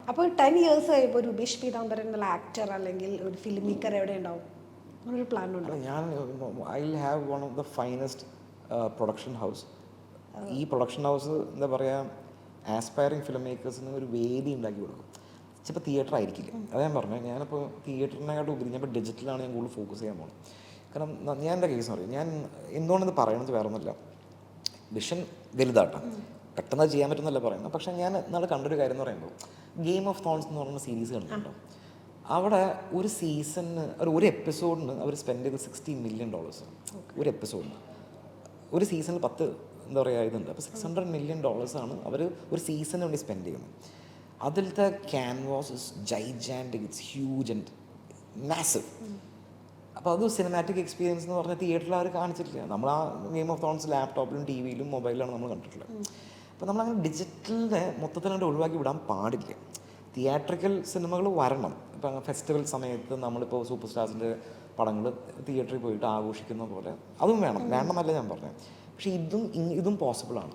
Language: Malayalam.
അപ്പോൾ 10 ഇയേഴ്സ് കഴിയുമ്പോൾ ഒരു ഉപേഷ് പീതാംബരൻ എന്നുള്ള ആക്ടർ അല്ലെങ്കിൽ ഒരു ഫിലിം മേക്കർ എവിടെ ഉണ്ടാവും? അങ്ങനൊരു പ്ലാൻ ഉണ്ടോ? ഞാൻ I will have one of the finest production house. ഈ പ്രൊഡക്ഷൻ ഹൗസ് എന്താ പറയുക, ആസ്പയറിങ് ഫിലിം മേക്കേഴ്സിന് ഒരു വേദി ഉണ്ടാക്കി കൊടുക്കും. ചിലപ്പോൾ തിയേറ്റർ ആയിരിക്കില്ല, അത് ഞാൻ പറഞ്ഞു. ഞാനിപ്പോൾ തിയേറ്ററിനെക്കാട്ടും ഉപരി ഞാൻ ഇപ്പോൾ ഡിജിറ്റലാണ് ഞാൻ കൂടുതൽ ഫോക്കസ് ചെയ്യാൻ പോകുന്നത്. കാരണം ഞാൻ എൻ്റെ കേസ് പറയും, ഞാൻ എന്തുകൊണ്ടെന്ന് പറയണത് വേറെ ഒന്നുമില്ല, വിഷൻ വലുതാട്ടോ, പെട്ടെന്ന് അത് ചെയ്യാൻ പറ്റുന്നല്ല പറയുന്നത്. പക്ഷേ ഞാൻ ഇന്നാൾ കണ്ടൊരു കാര്യം എന്ന് പറയുമ്പോൾ, ഗെയിം ഓഫ് തോൺസ് എന്ന് പറയുന്ന സീരീസ് കണ്ടിട്ടുണ്ടോ? അവിടെ ഒരു സീസണിന് ഒരു എപ്പിസോഡിന് അവർ സ്പെൻഡ് ചെയ്ത് $60 million ഒരു എപ്പിസോഡിന്. ഒരു സീസണിൽ 10 എന്താ പറയുക ഇതുണ്ട്. അപ്പോൾ $600 million ആണ് അവർ ഒരു സീസണിന് വേണ്ടി സ്പെൻഡ് ചെയ്യുന്നത്. അതിലത്തെ canvas is gigantic, it's huge and massive. അപ്പോൾ അത് സിനിമാറ്റിക് എക്സ്പീരിയൻസ് എന്ന് പറഞ്ഞാൽ തിയേറ്ററിൽ അവർ കാണിച്ചിട്ടില്ല. നമ്മൾ ആ ഗെയിം ഓഫ് തോൺസ് ലാപ്ടോപ്പിലും ടി വിയിലും മൊബൈലിലാണ് നമ്മൾ കണ്ടിട്ടുള്ളത്. അപ്പോൾ നമ്മളങ്ങനെ ഡിജിറ്റലിനെ മൊത്തത്തിൽ കണ്ട് ഒഴിവാക്കി വിടാൻ പാടില്ല. തിയേറ്ററിക്കൽ സിനിമകൾ വരണം. ഇപ്പം ഫെസ്റ്റിവൽ സമയത്ത് നമ്മളിപ്പോൾ സൂപ്പർ സ്റ്റാർസിൻ്റെ പടങ്ങൾ തിയേറ്ററിൽ പോയിട്ട് ആഘോഷിക്കുന്ന പോലെ അതും വേണം, വേണമെന്നല്ല ഞാൻ പറഞ്ഞത്. പക്ഷേ ഇതും പോസിബിളാണ്.